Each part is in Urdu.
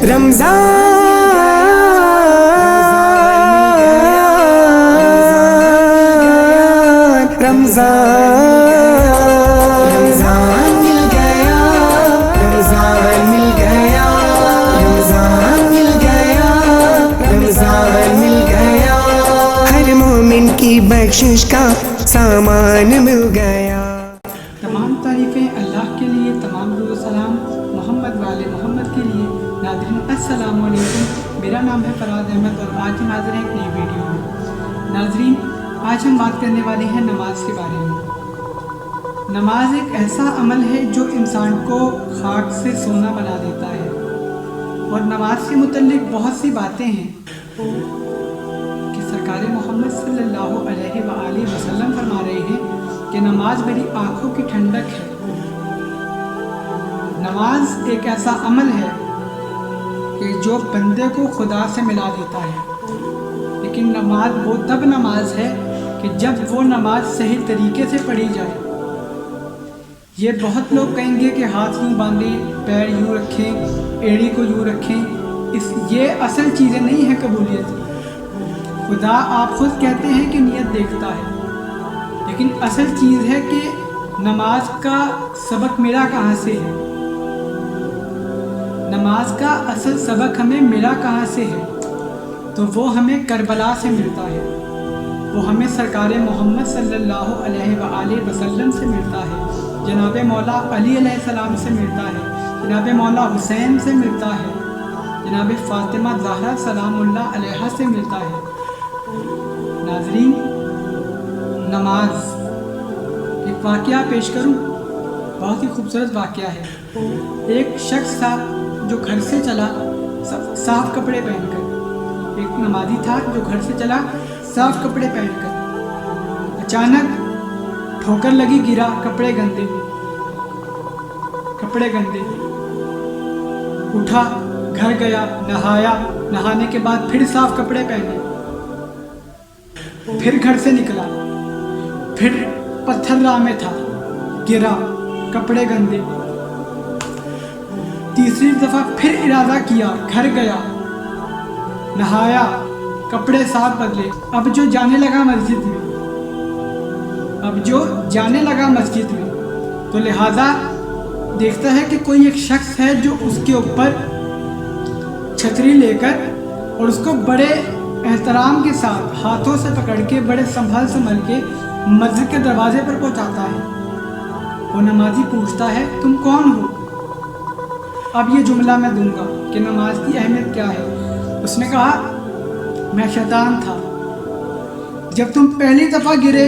ہر مومن کی بخشش کا سامان مل گیا۔ تمام تعریفیں اللہ کے لیے، تمام درود و سلام محمد والے محمد کے لیے۔ ناظرین السلام علیکم، میرا نام ہے فراز احمد اور آج ہم حاضر ہیں ایک نئی ویڈیو میں۔ ناظرین آج ہم بات کرنے والے ہیں نماز کے بارے میں۔ نماز ایک ایسا عمل ہے جو انسان کو خاک سے سونا بنا دیتا ہے، اور نماز کے متعلق بہت سی باتیں ہیں کہ سرکار محمد صلی اللہ علیہ وآلہ وسلم فرما رہے ہیں کہ نماز میری آنکھوں کی ٹھنڈک ہے۔ نماز ایک ایسا عمل ہے کہ جو بندے کو خدا سے ملا دیتا ہے، لیکن نماز وہ تب نماز ہے کہ جب وہ نماز صحیح طریقے سے پڑھی جائے۔ یہ بہت لوگ کہیں گے کہ ہاتھ یوں باندھیں، پیر یوں رکھیں، ایڑی کو یوں رکھیں، یہ اصل چیزیں نہیں ہیں قبولیت کی۔ خدا آپ خود کہتے ہیں کہ نیت دیکھتا ہے، لیکن اصل چیز ہے کہ نماز کا سبق میرا کہاں سے ہے، نماز کا اصل سبق ہمیں ملا کہاں سے ہے، تو وہ ہمیں کربلا سے ملتا ہے، وہ ہمیں سرکار محمد صلی اللہ علیہ وآلہ وسلم سے ملتا ہے، جناب مولا علی علیہ السلام سے ملتا ہے، جناب مولا حسین سے ملتا ہے، جناب فاطمہ زہرا سلام اللہ علیہا سے ملتا ہے۔ ناظرین نماز ایک واقعہ پیش کروں، بہت ہی خوبصورت واقعہ ہے۔ ایک شخص تھا جو گھر سے چلا صاف کپڑے پہن کر، ایک نمازی تھا جو گھر سے چلا صاف کپڑے پہن کر، اچانک ٹھوکر لگی، گرا، کپڑے گندے، اٹھا، گھر گیا، نہایا، نہانے کے بعد پھر صاف کپڑے پہنے، پھر گھر سے نکلا، پھر پتھر راہ میں تھا، گرا، کپڑے گندے، تیسری دفعہ پھر ارادہ کیا، گھر گیا، نہایا، کپڑے صاف بدلے، اب جو جانے لگا مسجد میں تو لہذا دیکھتا ہے کہ کوئی ایک شخص ہے جو اس کے اوپر چھتری لے کر اور اس کو بڑے احترام کے ساتھ ہاتھوں سے پکڑ کے بڑے سنبھل کے مسجد کے دروازے پر پہنچاتا ہے۔ وہ نمازی پوچھتا ہے تم کون ہو؟ اب یہ جملہ میں دوں گا کہ نماز کی اہمیت کیا ہے۔ اس نے کہا میں شیطان تھا، جب تم پہلی دفعہ گرے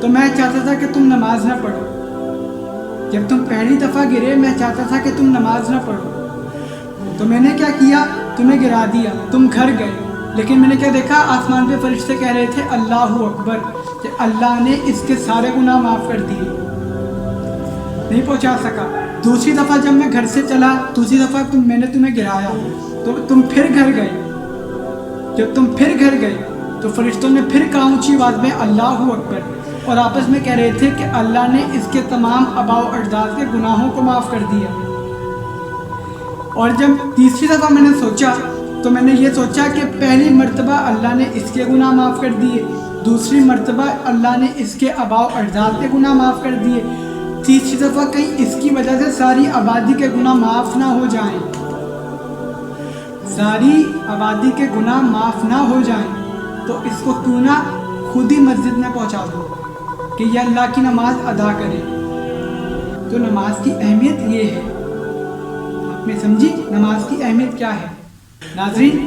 تو میں چاہتا تھا کہ تم نماز نہ پڑھو، تو میں نے کیا کیا، تمہیں گرا دیا، تم گھر گئے، لیکن میں نے کیا دیکھا، آسمان پہ فرشتے کہہ رہے تھے اللہ اکبر، کہ اللہ نے اس کے سارے گناہ معاف کر دیے، نہیں پہنچا سکا۔ دوسری دفعہ جب میں گھر سے چلا، دوسری دفعہ میں نے تمہیں گرایا تو تم پھر گھر گئے، جب تم پھر گھر گئے تو فرشتوں نے پھر کہا اونچی آواز میں اللہ اکبر، اور آپس میں کہہ رہے تھے کہ اللہ نے اس کے تمام آباء و اجداد کے گناہوں کو معاف کر دیا۔ اور جب تیسری دفعہ میں نے سوچا تو میں نے یہ سوچا کہ پہلی مرتبہ اللہ نے اس کے گناہ معاف کر دیے، دوسری مرتبہ اللہ نے اس کے آباء و اجداد کے گناہ معاف کر دیے، تیسری دفعہ کہیں اس کی وجہ سے ساری آبادی کے گناہ معاف نہ ہو جائیں، تو اس کو کیوں نہ خود ہی مسجد میں پہنچا دو کہ یہ اللہ کی نماز ادا کرے۔ تو نماز کی اہمیت یہ ہے، آپ نے سمجھی نماز کی اہمیت کیا ہے؟ ناظرین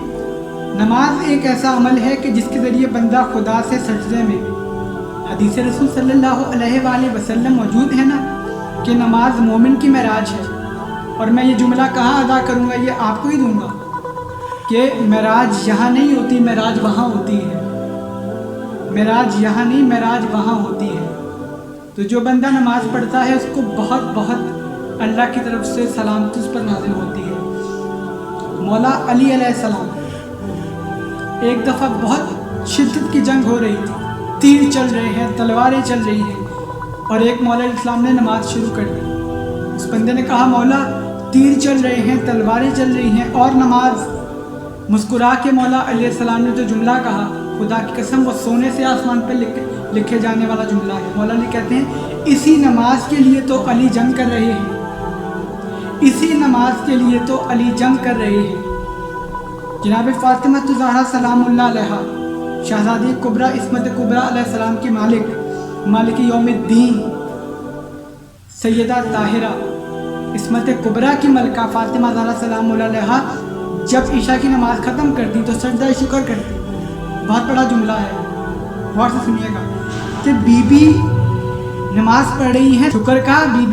نماز ایک ایسا عمل ہے کہ جس کے ذریعے بندہ خدا سے سجدے میں، حدیث رسول صلی اللہ علیہ وآلہ وسلم موجود ہے نا کہ نماز مومن کی معراج ہے، اور میں یہ جملہ کہاں ادا کروں گا، یہ آپ کو ہی دوں گا کہ معراج یہاں نہیں ہوتی، معراج وہاں ہوتی ہے، معراج یہاں نہیں، معراج وہاں ہوتی ہے۔ تو جو بندہ نماز پڑھتا ہے اس کو بہت بہت اللہ کی طرف سے سلامتی اس پر نازل ہوتی ہے۔ مولا علی علیہ السلام ایک دفعہ بہت شدت کی جنگ ہو رہی تھی، تیر چل رہے ہیں، تلواریں چل رہی ہیں، اور ایک مولا علیہ السلام نے نماز شروع کر دی۔ اس بندے نے کہا مولا تیر چل رہے ہیں، تلواریں چل رہی ہیں اور نماز۔ مسکرا کے مولا علیہ السلام نے جو جملہ کہا، خدا کی قسم وہ سونے سے آسمان پہ لکھے جانے والا جملہ ہے۔ مولا علی کہتے ہیں اسی نماز کے لیے تو علی جنگ کر رہے ہیں، اسی نماز کے لیے تو علی جنگ کر رہے ہیں۔ جناب فاطمہ الزہرا سلام اللہ علیہا، شہزادی کبریٰ عصمت کبریٰ علیہ السلام کی مالک یوم الدین، سیدہ طاہرہ عصمت کبریٰ کی ملکہ فاطمہ زہرا سلام اللہ علیہا جب عشاء کی نماز ختم کرتی تو سجدہ شکر کرتی۔ بہت بڑا جملہ ہے، غور سے سنیے گا کہ بی بی نماز پڑھ رہی ہیں، شکر کا بی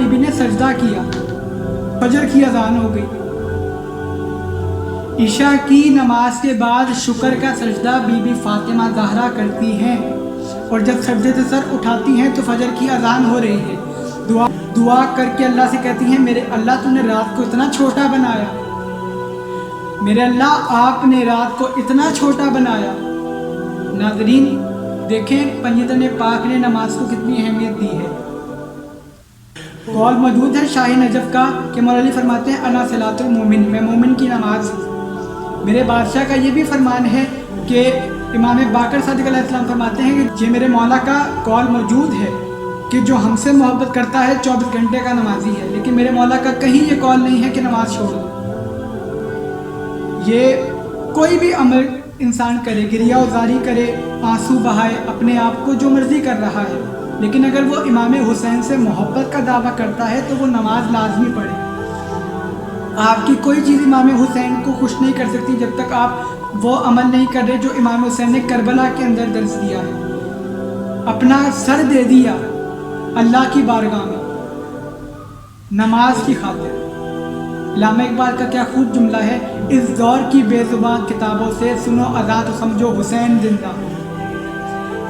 بی نے سجدہ کیا، فجر کی اذان ہو گئی۔ عشاء کی نماز کے بعد شکر کا سجدہ بی بی فاطمہ زہرا کرتی ہیں، اور جب سجدے سے سر اٹھاتی ہیں تو فجر کی اذان ہو رہی ہے۔ دعا کر کے اللہ سے کہتی ہیں میرے اللہ تو نے رات کو اتنا چھوٹا بنایا، میرے اللہ آپ نے رات کو اتنا چھوٹا بنایا۔ ناظرین دیکھیں پنجتن پاک نے نماز کو کتنی اہمیت دی ہے۔ قول موجود ہے شاہ نجف کا کہ مولا علی فرماتے ہیں انا صلاۃ المومن، میں مومن کی نماز ہوں۔ میرے بادشاہ کا یہ بھی فرمان ہے کہ امام باقر صادق علیہ السلام فرماتے ہیں کہ یہ میرے مولا کا قول موجود ہے کہ جو ہم سے محبت کرتا ہے 24 گھنٹے کا نمازی ہے، لیکن میرے مولا کا کہیں یہ قول نہیں ہے کہ نماز چھوڑ دو۔ یہ کوئی بھی عمل انسان کرے، گریہ وزاری کرے، آنسو بہائے، اپنے آپ کو جو مرضی کر رہا ہے، لیکن اگر وہ امام حسین سے محبت کا دعویٰ کرتا ہے تو وہ نماز لازمی پڑھے۔ آپ کی کوئی چیز امام حسین کو خوش نہیں کر سکتی جب تک آپ وہ عمل نہیں کر رہے جو امام حسین نے کربلا کے اندر درس دیا ہے، اپنا سر دے دیا اللہ کی بارگاہ میں نماز کی خاطر۔ علامہ اقبال کا کیا خوب جملہ ہے، اس دور کی بے زبان کتابوں سے سنو اذان تو سمجھو حسین زندہ،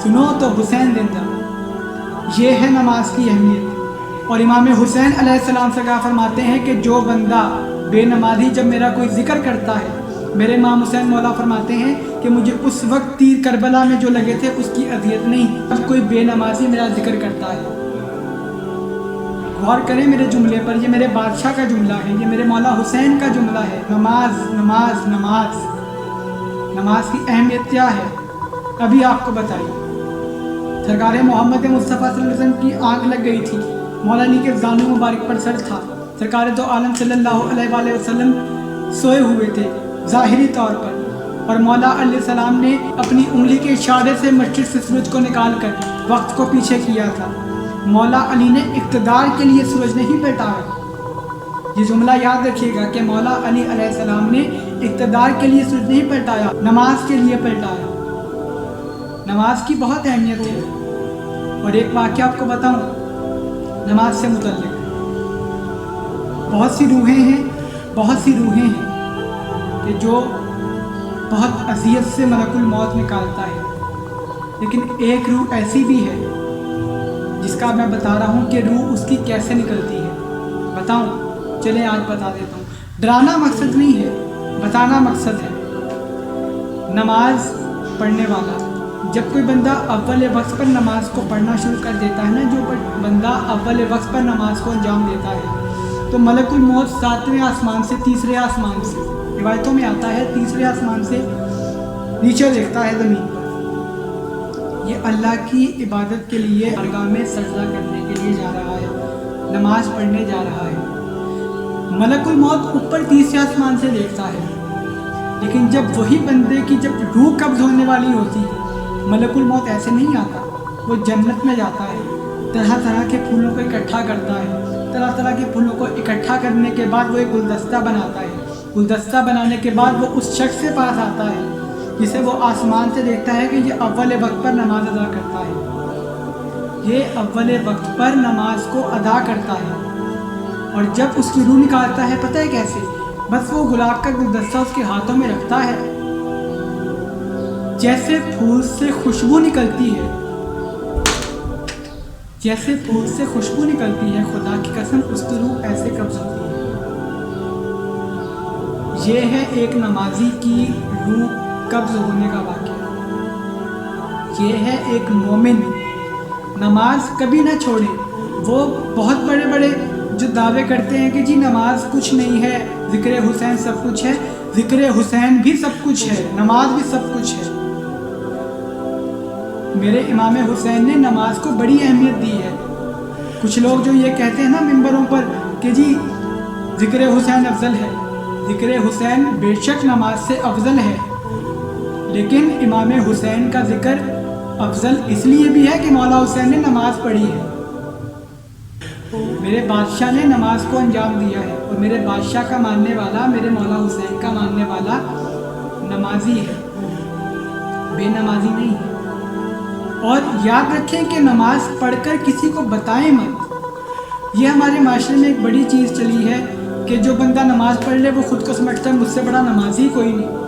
سنو تو حسین زندہ۔ یہ ہے نماز کی اہمیت۔ اور امام حسین علیہ السلام سے کہا فرماتے ہیں کہ جو بندہ بے نمازی جب میرا کوئی ذکر کرتا ہے، میرے امام حسین مولا فرماتے ہیں کہ مجھے اس وقت تیر کربلا میں جو لگے تھے اس کی اذیت نہیں جب کوئی بے نمازی میرا ذکر کرتا ہے۔ غور کریں میرے جملے پر، یہ میرے بادشاہ کا جملہ ہے، یہ میرے مولا حسین کا جملہ ہے۔ نماز نماز نماز، نماز کی اہمیت کیا ہے ابھی آپ کو بتائیے۔ سرکار محمد مصطفیٰ صلی اللہ علیہ وسلم کی آنکھ لگ گئی تھی، مولا علی کے زانو مبارک پر سر تھا، سرکار دو عالم صلی اللہ علیہ وآلہ وسلم سوئے ہوئے تھے ظاہری طور پر، اور مولا علیہ السلام نے اپنی انگلی کے اشارے سے مشرق سے سورج کو نکال کر وقت کو پیچھے کیا تھا۔ مولا علی نے اقتدار کے لیے سورج نہیں پلٹایا۔ یہ جملہ یاد رکھیے گا کہ مولا علی علیہ السلام نے اقتدار کے لیے سورج نہیں پلٹایا، نماز کے لیے پلٹایا۔ نماز کی بہت اہمیت ہے، اور ایک واقعہ آپ کو بتاؤں نماز سے متعلق۔ بہت سی روحیں ہیں کہ جو بہت اذیت سے ملک الموت نکالتا ہے، لیکن ایک روح ایسی بھی ہے جس کا میں بتا رہا ہوں کہ روح اس کی کیسے نکلتی ہے۔ بتاؤں؟ چلیں آج بتا دیتا ہوں۔ ڈرانا مقصد نہیں ہے، بتانا مقصد ہے۔ نماز پڑھنے والا، جب کوئی بندہ اول وقت پر نماز کو پڑھنا شروع کر دیتا ہے نا، جو بندہ اول وقت پر نماز کو انجام دیتا ہے، تو ملک الموت 7ویں آسمان سے، تیسرے آسمان سے، روایتوں میں آتا ہے تیسرے آسمان سے نیچے دیکھتا ہے زمین پر۔ یہ اللہ کی عبادت کے لیے بارگاہ میں سجدہ کرنے کے لیے جا رہا ہے، نماز پڑھنے جا رہا ہے۔ ملک الموت اوپر تیسرے آسمان سے دیکھتا ہے، لیکن جب وہی بندے کی جب روح قبض ہونے والی ہوتی ہے، ملک الموت ایسے نہیں آتا، وہ جنت میں جاتا ہے، طرح طرح کے پھولوں کو اکٹھا کرتا ہے، طرح طرح کے پھولوں کو اکٹھا کرنے کے بعد وہ ایک گلدستہ بناتا ہے، گلدستہ بنانے کے بعد وہ اس شخص کے پاس آتا ہے جسے وہ آسمان سے دیکھتا ہے کہ یہ اول وقت پر نماز ادا کرتا ہے، یہ اول وقت پر نماز کو ادا کرتا ہے۔ اور جب اس کی روح نکالتا ہے، پتہ ہے کیسے؟ بس وہ گلاب کا گلدستہ اس کے ہاتھوں میں رکھتا ہے، جیسے پھول سے خوشبو نکلتی ہے، جیسے پھول سے خوشبو نکلتی ہے، خدا کی قسم اس کی روح ایسے قبض ہوتی ہے۔ یہ ہے ایک نمازی کی روح قبض ہونے کا واقعہ۔ یہ ہے ایک مومن، نماز کبھی نہ چھوڑے۔ وہ بہت بڑے بڑے جو دعوے کرتے ہیں کہ جی نماز کچھ نہیں ہے، ذکر حسین سب کچھ ہے، ذکر حسین بھی سب کچھ ہے، نماز بھی سب کچھ ہے۔ میرے امام حسین نے نماز کو بڑی اہمیت دی ہے۔ کچھ لوگ جو یہ کہتے ہیں نا ممبروں پر کہ جی ذکر حسین افضل ہے، ذکر حسین بے شک نماز سے افضل ہے، لیکن امام حسین کا ذکر افضل اس لیے بھی ہے کہ مولا حسین نے نماز پڑھی ہے۔ میرے بادشاہ نے نماز کو انجام دیا ہے، اور میرے بادشاہ کا ماننے والا، میرے مولا حسین کا ماننے والا نمازی ہے، بے نمازی نہیں ہے۔ اور یاد رکھیں کہ نماز پڑھ کر کسی کو بتائیں مت۔ یہ ہمارے معاشرے میں ایک بڑی چیز چلی ہے کہ جو بندہ نماز پڑھ لے وہ خود کو سمجھتا ہے مجھ سے بڑا نمازی کوئی نہیں۔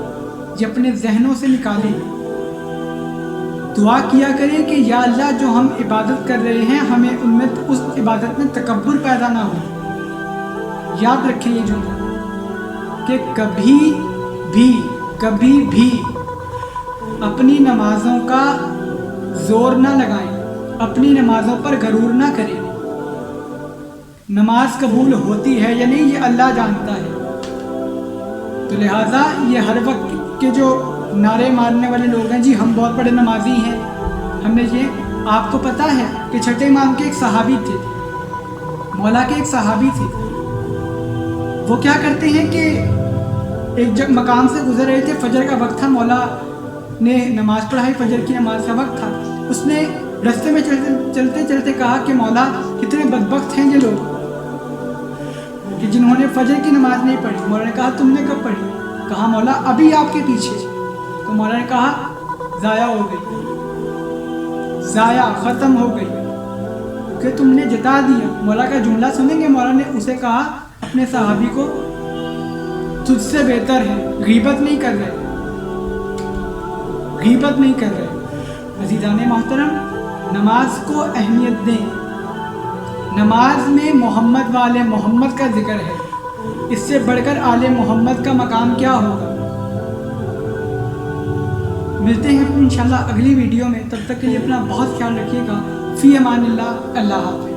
یہ اپنے ذہنوں سے نکالیں۔ دعا کیا کریں کہ یا اللہ جو ہم عبادت کر رہے ہیں ہمیں ان میں اس عبادت میں تکبر پیدا نہ ہو۔ یاد رکھیں یہ جملہ کہ کبھی بھی اپنی نمازوں کا زور نہ لگائیں، اپنی نمازوں پر غرور نہ کریں۔ نماز قبول ہوتی ہے یا نہیں یہ اللہ جانتا ہے، تو لہٰذا یہ ہر وقت کے جو نعرے مارنے والے لوگ ہیں جی ہم بہت بڑے نمازی ہیں، ہم نے یہ آپ کو پتہ ہے کہ چھٹے امام کے ایک صحابی تھے، مولا کے ایک صحابی تھے، وہ کیا کرتے ہیں کہ ایک جب مقام سے گزر رہے تھے، فجر کا وقت تھا، مولا نے نماز پڑھائی، فجر کی نماز کا وقت تھا، اس نے رستے میں چلتے چلتے کہا کہ مولا کتنے بدبخت ہیں یہ لوگ کہ جنہوں نے فجر کی نماز نہیں پڑھی۔ مولا نے کہا تم نے کب پڑھی؟ کہا مولا ابھی آپ کے پیچھے۔ تو مولا نے کہا ضائع ہو گئی، ضائع ختم ہو گئی کہ تم نے جتا دیا۔ مولا کا جملہ سنیں گے، مولا نے اسے کہا اپنے صحابی کو تجھ سے بہتر ہے، غیبت نہیں کر رہے، غیبت نہیں کر رہے۔ عزیزان محترم، نماز کو اہمیت دیں۔ نماز میں محمد و آل محمد کا ذکر ہے، اس سے بڑھ کر آل محمد کا مقام کیا ہوگا؟ ملتے ہیں انشاءاللہ اگلی ویڈیو میں، تب تک کے لیے اپنا بہت خیال رکھیے گا۔ فی امان اللہ، اللہ حافظ۔